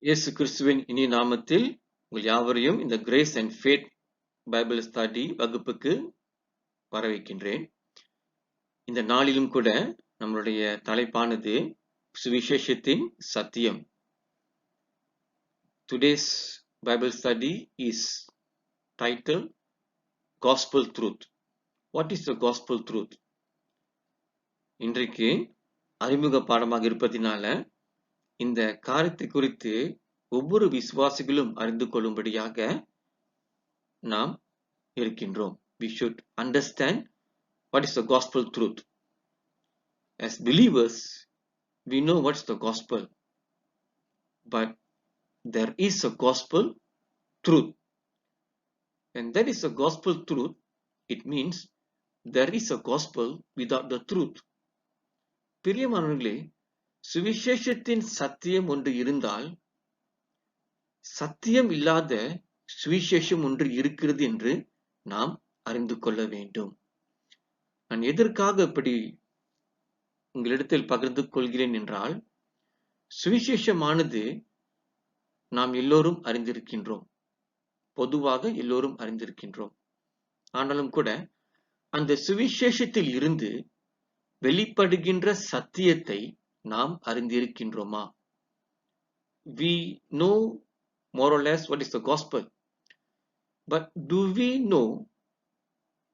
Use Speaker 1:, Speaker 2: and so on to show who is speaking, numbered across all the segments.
Speaker 1: இயேசு கிறிஸ்துவின் இனிய நாமத்தில் உங்கள் யாவரையும் இந்த grace and faith Bible study வகுப்புக்கு வரவேற்கின்றேன். இந்த நாளிலும் கூட நம்மளுடைய தலைப்பானது சுவிசேஷத்தின் சத்தியம். Today's Bible study is titled Gospel Truth. What is the Gospel Truth? இன்றைக்கு அறிமுக பாடமாக இருப்பதினால இந்த காரியத்தை குறித்து ஒவ்வொரு விசுவாசிகளும் அறிந்து கொள்ளும்படியாக நாம் இருக்கின்றோம். We should understand what is the gospel truth. As believers, we know what is the gospel, but there is a gospel truth. When there is a gospel truth, it means there is a gospel without the truth. பிரியமானவர்களே, சுவிசேஷத்தின் சத்தியம் ஒன்று இருந்தால் சத்தியம் இல்லாத சுவிசேஷம் ஒன்று இருக்கிறது என்று நாம் அறிந்து கொள்ள வேண்டும். நான் எதற்காக இப்படி உங்களிடத்தில் பகிர்ந்து கொள்கிறேன் என்றால், சுவிசேஷமானது நாம் எல்லோரும் அறிந்திருக்கின்றோம். பொதுவாக எல்லோரும் அறிந்திருக்கின்றோம். ஆனாலும் கூட அந்த சுவிசேஷத்தில் இருந்து வெளிப்படுகின்ற சத்தியத்தை நாம் அறிந்திருக்கின்றோமா? We know more or less what is the gospel, but do we know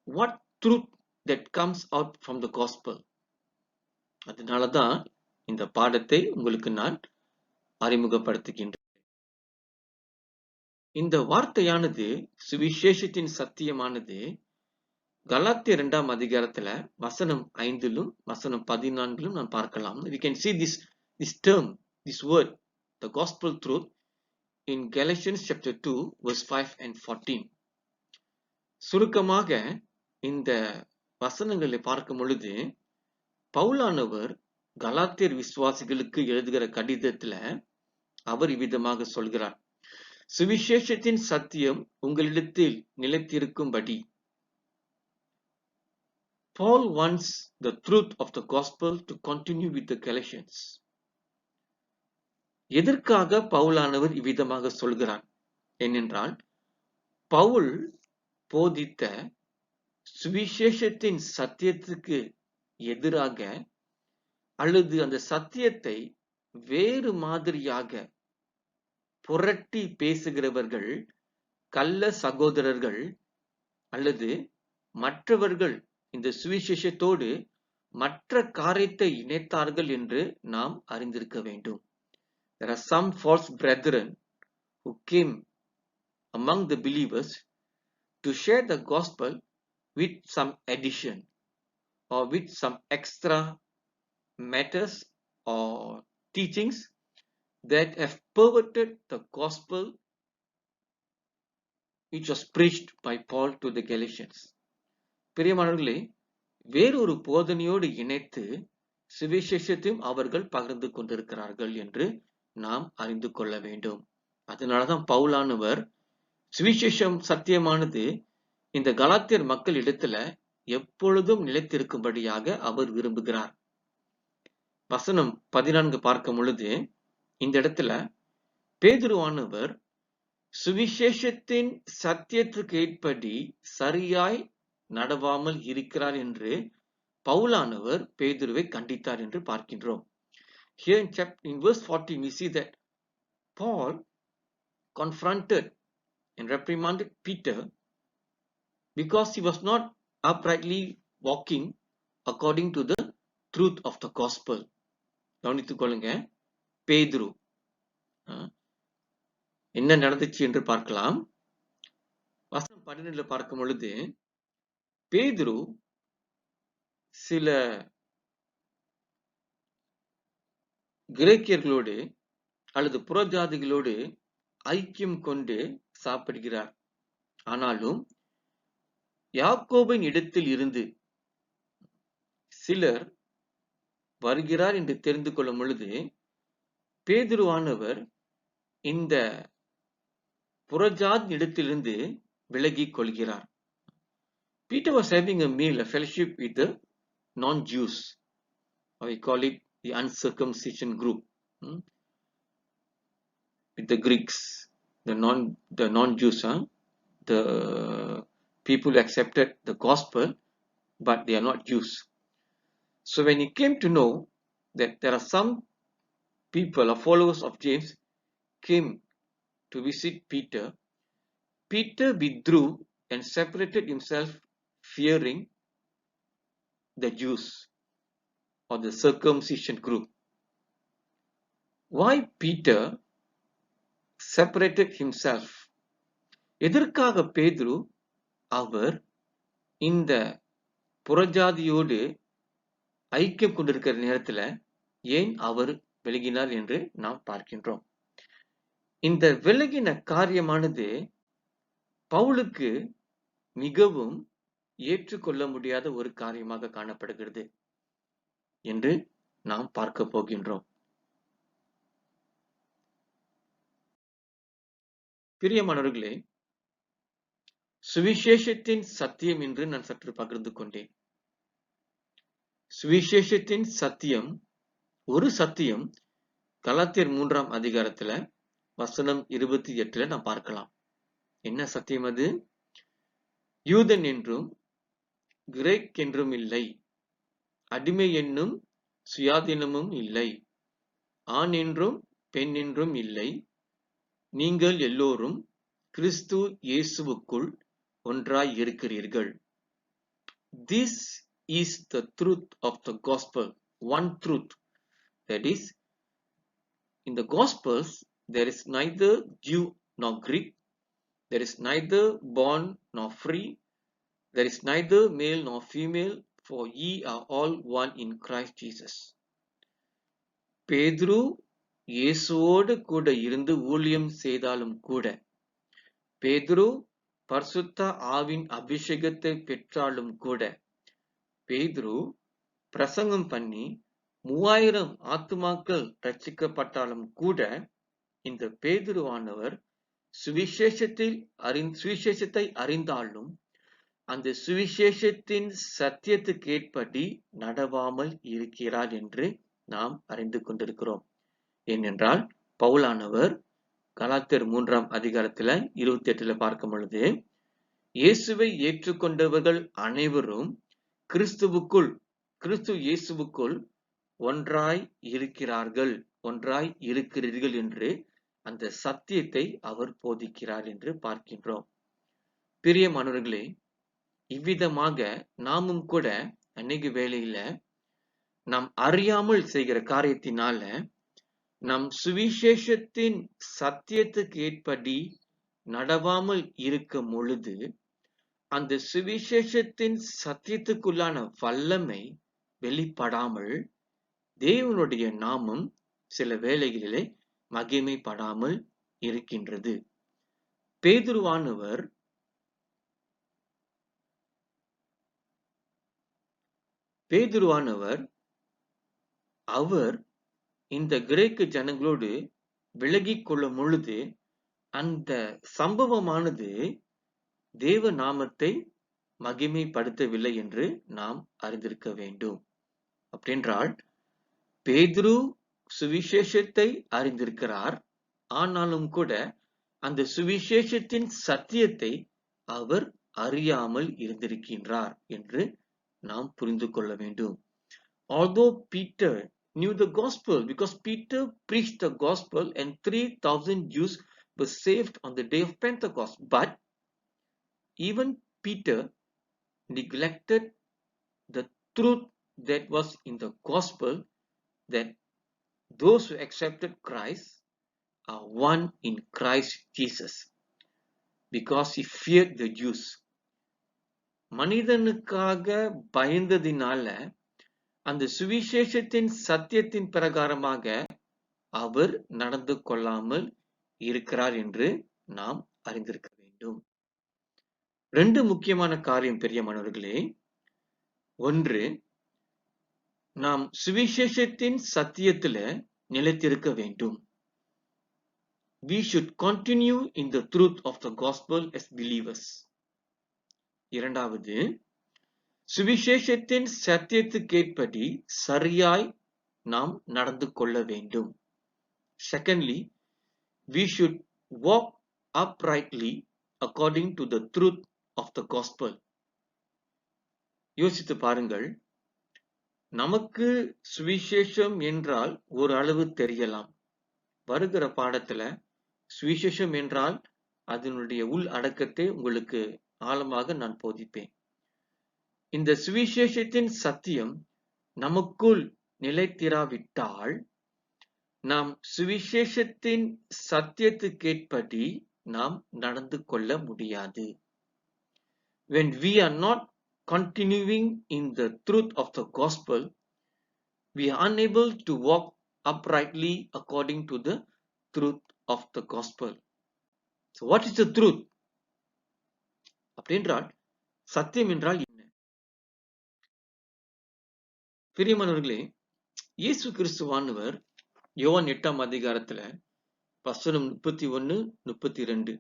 Speaker 1: what truth that comes out from the gospel? அதனாலதான் இந்த பாடத்தை உங்களுக்கு நான் அறிமுகப்படுத்துகின்றேன். இந்த வார்த்தையானது சுவிசேஷத்தின் சத்தியமானது கலாத்தியர் 2ஆம் அதிகாரத்துல வசனம் 5லும் வசனம் 14லும் நாம் பார்க்கலாம். We can see this term, this word, the gospel truth in Galatians chapter 2 verse 5 and 14. சுருக்கமாக இந்த வசனங்களை பார்க்கும் பொழுது பவுலானவர் கலாத்தியர் விசுவாசிகளுக்கு எழுதுகிற கடிதத்துல அவர் இவ்விதமாக சொல்கிறார். சுவிசேஷத்தின் சத்தியம் உங்களிடத்தில் நிலைத்திருக்கும்படி. Paul wants the truth of the gospel to continue with the Galatians. எதற்காக பவுலானவர் இவ்விதமாக சொல்கிறார் ஏனென்றால், பவுல் போதித்த சுவிசேஷத்தின் சத்தியத்துக்கு எதிராக அல்லது அந்த சத்தியத்தை வேறு மாதிரியாக புரட்டி பேசுகிறவர்கள், கள்ள சகோதரர்கள் அல்லது மற்றவர்கள் இந்த சுவிசேஷத்தோடு மற்ற காரியத்தை இணைத்தார்கள் என்று நாம் அறிந்திருக்க வேண்டும். There are some false brethren who came among the believers to share the gospel with some addition or with some extra matters or teachings that have perverted the gospel which was preached by Paul to the Galatians. பிரியமானவர்களே, வேறொரு போதனையோடு இணைத்து சுவிசேஷத்தையும் அவர்கள் பகிர்ந்து கொண்டிருக்கிறார்கள் என்று நாம் அறிந்து கொள்ள வேண்டும். அதனாலதான் பவுலானவர் சுவிசேஷம் சத்தியமானது இந்த கலாத்தியர் மக்கள் இடத்துல எப்பொழுதும் நிலைத்திருக்கும்படியாக அவர் விரும்புகிறார். வசனம் 14 பார்க்கும் பொழுது இந்த இடத்துல பேதுருவானவர் சுவிசேஷத்தின் சத்தியத்துக்கு ஏற்படி சரியாய் நடவாமல் இருக்கிறார் என்று பவுலானவர் பேதுருவை கண்டித்தார் என்று பார்க்கின்றோம். Here in verse 14 we see that Paul confronted and reprimanded Peter because he was not uprightly walking according to the truth of the gospel. கவனித்துக் கொள்ளுங்க, பேதுரு என்ன நடந்துச்சு என்று பார்க்கலாம். வசனம் 12 பார்க்கும் பொழுது பேதுரு சில கிரேக்கியர்களோடு அல்லது புறஜாதிகளோடு ஐக்கியம் கொண்டு சாப்பிடுகிறார். ஆனாலும் யாக்கோபின் இடத்தில் இருந்து சிலர் வருகிறார் என்று தெரிந்து கொள்ளும் பொழுது பேதுருவானவர் இந்த புறஜாதி இடத்திலிருந்து விலகிக் கொள்கிறார். Peter was having a meal, a fellowship with the non-Jews. We call it the uncircumcision group. with the Greeks, the non-Jews, the people who accepted the gospel, but they are not Jews. So when he came to know that there are some people or followers of James came to visit Peter, Peter withdrew and separated himself, fearing the Jews or the circumcision group. Why Peter separated himself? எதற்காக பேதுரு அவர் இந்த புறஜாதியோடு ஐக்கியம் கொண்டிருக்கிற நேரத்துல ஏன் அவர் விலகினார் என்று நாம் பார்க்கின்றோம். இந்த விலகின காரியமானது பவுலுக்கு மிகவும் ஏற்றுக்கொள்ள முடியாத ஒரு காரியமாக காணப்படுகிறது என்று நாம் பார்க்க போகின்றோம். பிரியமானவர்களே, சுவிசேஷத்தின் சத்தியம் என்று நான் சற்று பகிர்ந்து கொண்டேன். சுவிசேஷத்தின் சத்தியம், ஒரு சத்தியம் கலாத்தியர் 3ஆம் அதிகாரத்துல வசனம் 28 நாம் பார்க்கலாம். என்ன சத்தியம் அது? யூதன் என்றும் கிரேக் என்றும் இல்லை, அடிமை என்னும் சுயாதீனமும் இல்லை, ஆண் என்றும் பெண் என்றும் இல்லை, நீங்கள் எல்லோரும் கிறிஸ்து இயேசுவுக்குள் ஒன்றாய் இருக்கிறீர்கள். This is the truth of the gospel, one truth. That is, in the gospels there is neither Jew nor Greek, there is neither bond nor free, there is neither male nor female, for ye are all one in Christ Jesus. பேதுரு இயேசுவோடு கூட இருந்து ஊழியம் செய்தாலும் கூட, பேதுரு பரிசுத்த ஆவின் அபிஷேகத்தை பெற்றாலும் கூட, பேதுரு பிரசங்கம் பண்ணி 3000 ஆத்துமாக்கள் ரட்சிக்கப்பட்டாலும் கூட, இந்த பேதுருவானவர் சுவிசேஷத்தை அறிந்தாலும் அந்த சுவிசேஷத்தின் சத்தியத்துக்கேற்படி நடவாமல் இருக்கிறார் என்று நாம் அறிந்து கொண்டிருக்கிறோம். ஏனென்றால் பவுலானவர் கலாத்தியர் 3ஆம் அதிகாரத்துல 28 பார்க்கும் பொழுது, இயேசுவை ஏற்றுக்கொண்டவர்கள் அனைவரும் கிறிஸ்து இயேசுவுக்குள் ஒன்றாய் இருக்கிறீர்கள் என்று அந்த சத்தியத்தை அவர் போதிக்கிறார் என்று பார்க்கின்றோம். பிரியமானவர்களே, இவ்விதமாக நாமும் கூட அநேக வேளையில நாம் அறியாமல் செய்கிற காரியத்தினால நம் சுவிசேஷத்தின் சத்தியத்துக்கு ஏற்படி நடவாமல் இருக்கும் பொழுது, அந்த சுவிசேஷத்தின் சத்தியத்துக்குள்ளான வல்லமை வெளிப்படாமல் தேவனுடைய நாமம் சில வேளைகளிலே மகிமைப்படாமல் இருக்கின்றது. பேதுருவானவர் அவர் இந்த கிரேக்க ஜனங்களோடு விலகிக் கொள்ளும் பொழுது அந்த சம்பவமானது தேவ நாமத்தை மகிமைப்படுத்தவில்லை என்று நாம் அறிந்திருக்க வேண்டும். அப்படின்றால் பேதுரு சுவிசேஷத்தை அறிந்திருக்கிறார், ஆனாலும் கூட அந்த சுவிசேஷத்தின் சத்தியத்தை அவர் அறியாமல் இருந்திருக்கின்றார் என்று நாம் புரிந்து கொள்ள வேண்டும். Although Peter knew the gospel, because Peter preached the gospel and 3,000 Jews were saved on the day of Pentecost, but even Peter neglected the truth that was in the gospel, that those who accepted Christ are one in Christ Jesus, because he feared the Jews. மனிதனுக்காக பயந்ததினால அந்த சுவிசேஷத்தின் சத்தியத்தின் பிரகாரமாக அவர் நடந்து கொள்ளாமல் இருக்கிறார் என்று நாம் அறிந்திருக்க வேண்டும். 2 முக்கியமான காரியம் பிரியமானவர்களே. ஒன்று, நாம் சுவிசேஷத்தின் சத்தியத்துல நிலைத்திருக்க வேண்டும். We should continue in the truth of the gospel as believers. இரண்டாவது, சுவிசேஷத்தின் சத்தியத்துக்கேற்படி சரியாய் நாம் நடந்து கொள்ள வேண்டும். Secondly, we should walk uprightly according to the truth of the gospel. யோசித்து பாருங்கள், நமக்கு சுவிசேஷம் என்றால் ஒரு அளவு தெரியலாம். வருகிற பாடத்துல சுவிசேஷம் என்றால் அதனுடைய உள் அடக்கத்தை உங்களுக்கு ஆழமாக நான் போதிப்பேன். இந்த சுவிசேஷத்தின் சத்தியம் நமக்குள் நிலைத்திராவிட்டால் நாம் சுவிசேஷத்தின் சத்தியத்துக்கேற்படி நாம் நடந்து கொள்ள முடியாது. When we are not continuing in the truth of the gospel, we are unable to walk uprightly according to the truth of the gospel. So what is the truth? அப்படின்றால் சத்தியம் என்றால் என்ன? பிரியமானவர்களே, இயேசு கிறிஸ்துவானவர் யோவான் 8ஆம் அதிகாரத்துல வசனம் 31, 32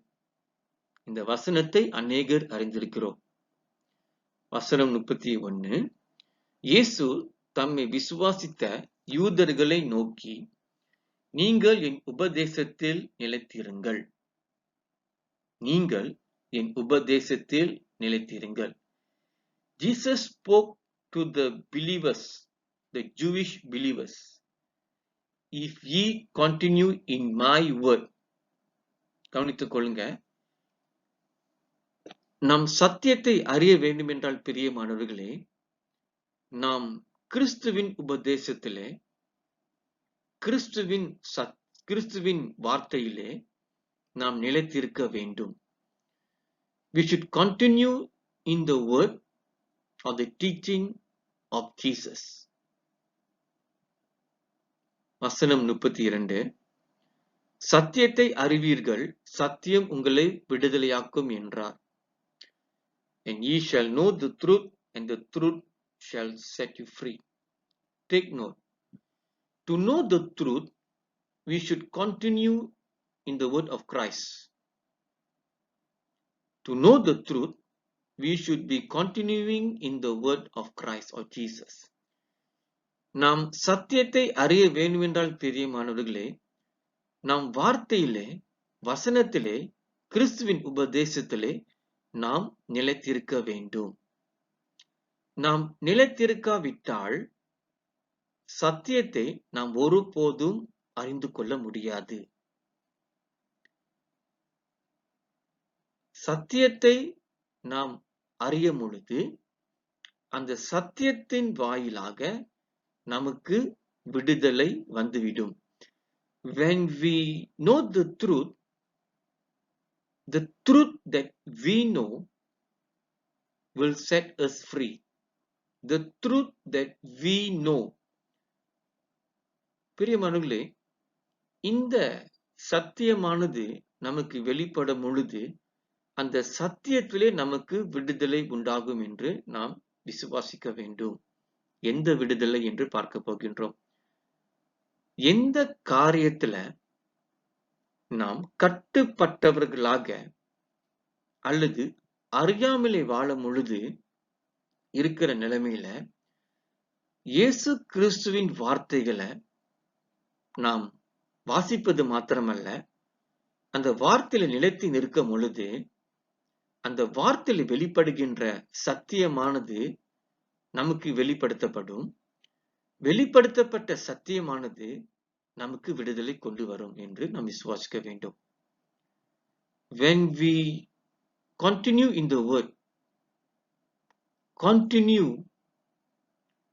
Speaker 1: இந்த வசனத்தை அநேகர் அறிந்திருக்கிறோம். வசனம் 31, இயேசு தம்மை விசுவாசித்த யூதர்களை நோக்கி, நீங்கள் என் உபதேசத்தில் நிலைத்திருங்கள். நீங்கள் என் உபதேசத்தில் நிலைத்திருங்கள். Jesus spoke to the believers, the Jewish believers, if ye continue in my word. கவனித்துக் கொள்ளுங்க, நாம் சத்தியத்தை அறிய வேண்டும் என்றால் பிரியமானவர்களே, நாம் கிறிஸ்துவின் உபதேசத்திலே, கிறிஸ்துவின் வார்த்தையிலே நாம் நிலைத்திருக்க வேண்டும். We should continue in the word of the teaching of Jesus. வசனம் 32, சத்தியத்தை அறிவீர்கள், சத்தியம் உங்களை விடுதலையாக்கும் என்றார். And ye shall know the truth, and the truth shall set you free. Take note. To know the truth, we should continue in the word of Christ. To know the truth, we should be continuing in the word of Christ or Jesus. நாம் சத்தியத்தை அறிய வேண்டுமென்றால் பிரியமானவர்களே, நாம் வார்த்தையிலே, வசனத்திலே, கிறிஸ்துவின் உபதேசத்திலே நாம் நிலைத்திருக்க வேண்டும். நாம் நிலைத்திருக்காவிட்டால் சத்தியத்தை நாம் ஒருபோதும் அறிந்து கொள்ள முடியாது. சத்தியத்தை நாம் அறியும் பொழுது அந்த சத்தியத்தின் வாயிலாக நமக்கு விடுதலை வந்துவிடும். When we know the truth that we know will set us free. The truth that we know. பிரியமானவர்களே, இந்த சத்தியமானது நமக்கு வெளிப்படும் பொழுது அந்த சத்தியத்திலே நமக்கு விடுதலை உண்டாகும் என்று நாம் விசுவாசிக்க வேண்டும். எந்த விடுதலை என்று பார்க்க போகின்றோம். எந்த காரியத்துல நாம் கட்டுப்பட்டவர்களாக அல்லது அறியாமலே வாழும் பொழுது இருக்கிற நிலைமையில இயேசு கிறிஸ்துவின் வார்த்தைகளை நாம் வாசிப்பது மாத்திரமல்ல, அந்த வார்த்தையில நிலைத்து நிற்கும் பொழுது அந்த வார்த்தையில வெளிப்படுகின்ற சத்தியமானது நமக்கு வெளிப்படுத்தப்படும். வெளிப்படுத்தப்பட்ட சத்தியமானது நமக்கு விடுதலை கொண்டு வரும் என்று நாம் விசுவாசிக்க வேண்டும். When we continue in the word,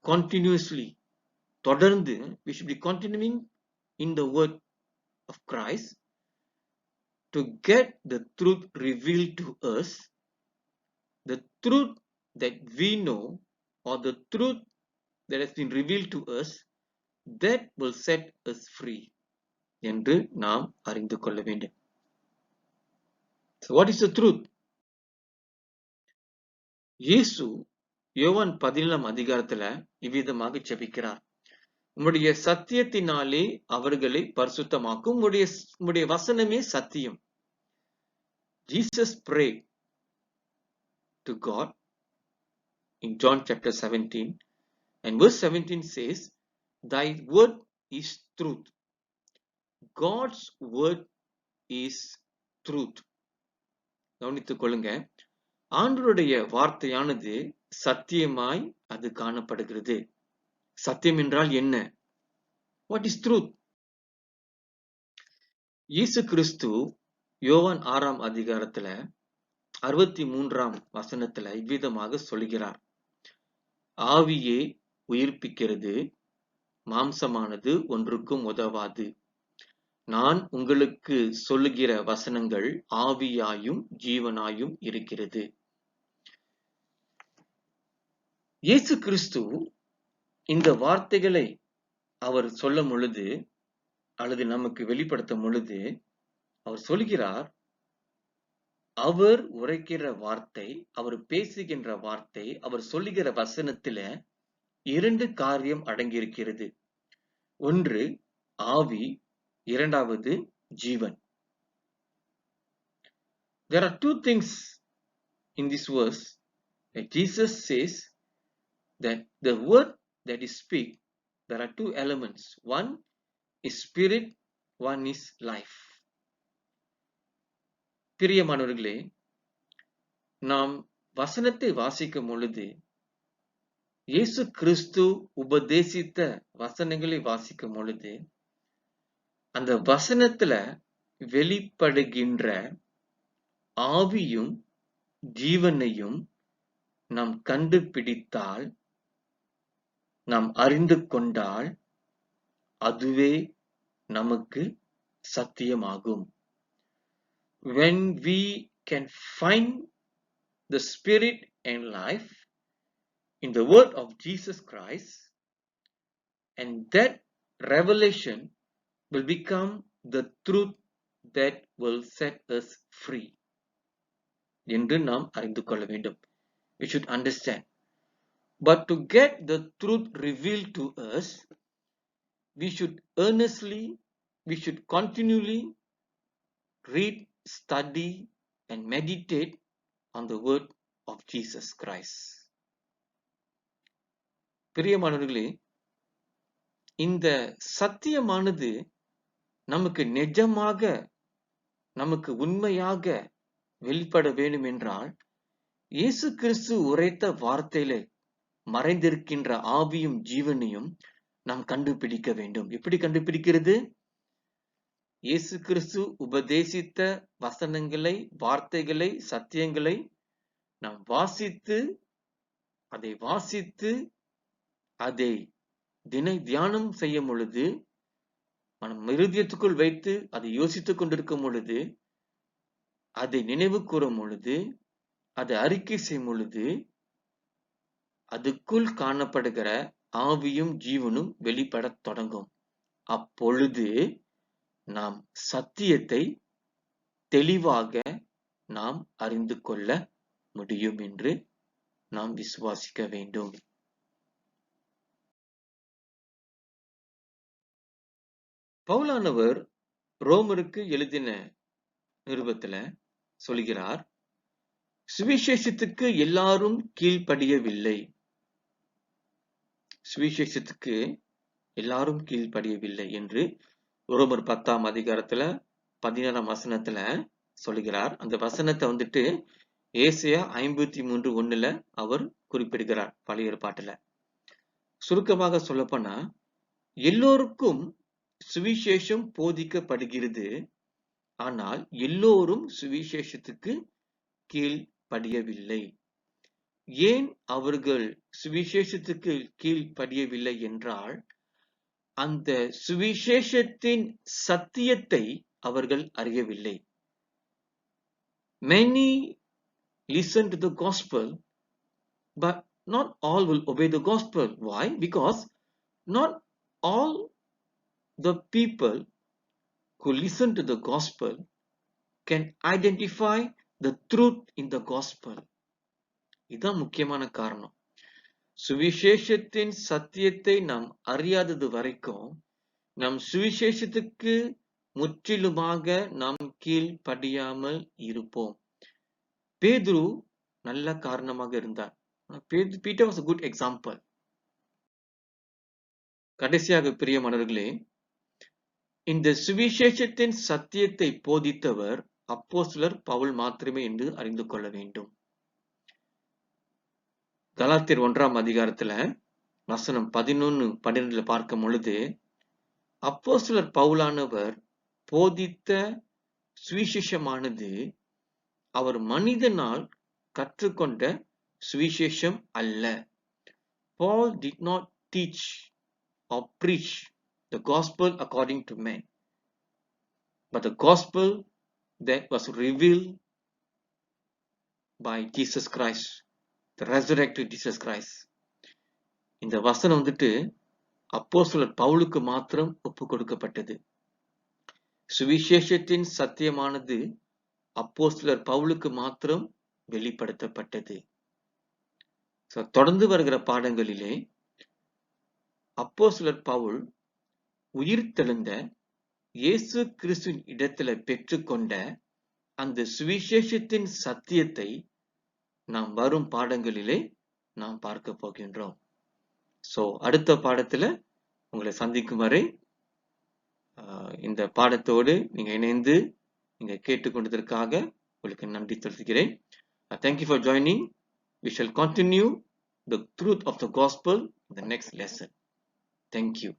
Speaker 1: continuously, தொடர்ந்து, we should be continuing in the word of Christ to get the truth revealed to us, the truth that we know or the truth that has been revealed to us, that will set us free என்று நாம் அறிந்து கொள்ள வேண்டும். So what is the truth? இயேசு யோவான் 17ஆம் அதிகாரத்துல இவ்விதமாக ஜெபிக்கிறார். உம்முடைய சத்தியத்தினாலே அவர்களை பரிசுத்தமாக்கும், உம்முடைய வசனமே சத்தியம். Jesus prayed to God in John chapter 17, and verse 17 says, thy word is truth. God's word is truth. கவனித்துக் கொள்ளுங்க. ஆண்டவருடைய வார்த்தையானது சத்தியமாய் அது காணப்படுகிறது. சத்தியம் என்றால் என்ன? What is truth? இயேசு கிறிஸ்து யோவான் 6ஆம் அதிகாரத்துல 63ஆம் வசனத்துல இவ்விதமாக சொல்கிறார். ஆவியே உயிர்ப்பிக்கிறது, மாம்சமானது ஒன்றுக்கும் உதவாது. நான் உங்களுக்கு சொல்லுகிற வசனங்கள் ஆவியாயும் ஜீவனாயும் இருக்கிறது. இயேசு கிறிஸ்து இந்த வார்த்தைகளை அவர் சொல்லும் பொழுது அல்லது நமக்கு வெளிப்படுத்தும் பொழுது அவர் சொல்கிறார், அவர் உரைக்கிற வார்த்தை, அவர் பேசுகின்ற வார்த்தை, அவர் சொல்லுகிற வசனத்துல 2 காரியம் அடங்கியிருக்கிறது. ஒன்று ஆவி, இரண்டாவது ஜீவன். There are two things in this verse that Jesus says that the word that he speaks, there are two elements. One is spirit, one is life. பிரியமானவர்களே, நாம் வசனத்தை வாசிக்கும் பொழுது இயேசு கிறிஸ்து உபதேசித்த வசனங்களை வாசிக்கும் பொழுது அந்த வசனத்துல வெளிப்படுகின்ற ஆவியும் ஜீவனையும் நாம் கண்டுபிடித்தால், நாம் அறிந்து கொண்டால் அதுவே நமக்கு சத்தியமாகும். When we can find the spirit and life in the word of Jesus Christ, and that revelation will become the truth that will set us free. என்று நாம் அறிந்து கொள்ள வேண்டும். We should understand. But to get the truth revealed to us, we should earnestly, we should continually read, study and meditate on the word of Jesus Christ. பிரியமானவர்களே, இந்த சத்தியமானது நமக்கு நிஜமாக, நமக்கு உண்மையாக வெளிப்பட வேண்டும் என்றால், இயேசு கிறிஸ்து உரைத்த வார்த்தையில மறைந்திருக்கின்ற ஆவியும் ஜீவனையும் நாம் கண்டுபிடிக்க வேண்டும். எப்படி கண்டுபிடிக்கிறது? இயேசு கிறிஸ்து உபதேசித்த வசனங்களை, வார்த்தைகளை, சத்தியங்களை நாம் வாசித்து அதை தினை தியானம் செய்யும் பொழுது, மனம் இருதயத்துக்குள் வைத்து அதை யோசித்துக் கொண்டிருக்கும் பொழுது, அதை நினைவு கூறும் பொழுது, அதை அறிக்கை செய்யும் பொழுது, அதுக்குள் காணப்படுகிற ஆவியும் ஜீவனும் வெளிப்படத் தொடங்கும். அப்பொழுது நாம் சத்தியத்தை தெளிவாக நாம் அறிந்து கொள்ள முடியும் என்று நாம் விசுவாசிக்க வேண்டும். பவுலானவர் ரோமருக்கு எழுதின நிருபத்துல சொல்கிறார், சுவிசேஷத்துக்கு எல்லாரும் கீழ்ப்படியவில்லை. சுவிசேஷத்துக்கு எல்லாரும் கீழ்ப்படியவில்லை என்று ரோமர் 10ஆம் அதிகாரத்துல 16ஆம் வசனத்துல சொல்கிறார். அந்த வசனத்தை ஏசாயா 53:1 அவர் குறிப்பிடுகிறார் பழைய ஏற்பாட்டுல. சுருக்கமாக சொல்லப்போனா, எல்லோருக்கும் சுவிசேஷம் போதிக்கப்படுகிறது, ஆனால் எல்லோரும் சுவிசேஷத்துக்கு கீழ்ப்படியவில்லை. ஏன் அவர்கள் சுவிசேஷத்துக்கு கீழ்ப்படியவில்லை என்றால், அந்த சுவிசேஷத்தின் சத்தியத்தை அவர்கள் அறியவில்லை. Many listen to the gospel, but not all will obey the gospel. Why? Because not all the people who listen to the gospel can identify the truth in the gospel. இதுதான் முக்கியமான காரணம். சுவிசேஷத்தின் சத்தியத்தை நாம் அறியாதது வரைக்கும் நம் சுவிசேஷத்துக்கு முற்றிலுமாக நாம் கீழ்ப்படியாமல் இருப்போம். பேதுரு நல்ல காரணமாக இருந்தார். Peter was a good example. கடைசியாக பிரியமானவர்களே, இந்த சுவிசேஷத்தின் சத்தியத்தை போதித்தவர் அப்போஸ்தலர் பவுல் மாத்திரமே என்று அறிந்து கொள்ள வேண்டும். கலாத்தியர் 1ஆம் அதிகாரத்துல வசனம் 11-12 பார்க்கும் பொழுது, அப்போஸ்தலர் பவுலானவர் போதித்த சுவிசேஷமானது அவர் மனிதனால் கற்றுக்கொண்ட சுவிசேஷம் அல்ல. Paul did not teach or preach the gospel according to men, but the gospel that was revealed by Jesus Christ, the resurrected Jesus Christ. இந்த வசனம் அப்போஸ்தலர் பவுலுக்கு மாத்திரம் ஒப்பு கொடுக்கப்பட்டது. சுவிசேஷத்தின் சத்தியமானது அப்போஸ்தலர் பவுலுக்கு மாத்திரம் வெளிப்படுத்தப்பட்டது. தொடர்ந்து வருகிற பாடங்களிலே அப்போஸ்தலர் பவுல் உயிர்த்தெழுந்த இயேசு கிறிஸ்துவின் இடத்துல பெற்றுக்கொண்ட அந்த சுவிசேஷத்தின் சத்தியத்தை நாம் வரும் பாடங்களிலே நாம் பார்க்க போகின்றோம். அடுத்த பாடத்துல உங்களை சந்திக்கும் வரை இந்த பாடத்தோடு நீங்க இணைந்து நீங்க கேட்டுக்கொண்டதற்காக உங்களுக்கு நன்றி செலுத்துகிறேன். Thank you for joining. We shall continue the truth of the gospel in the next lesson. Thank you.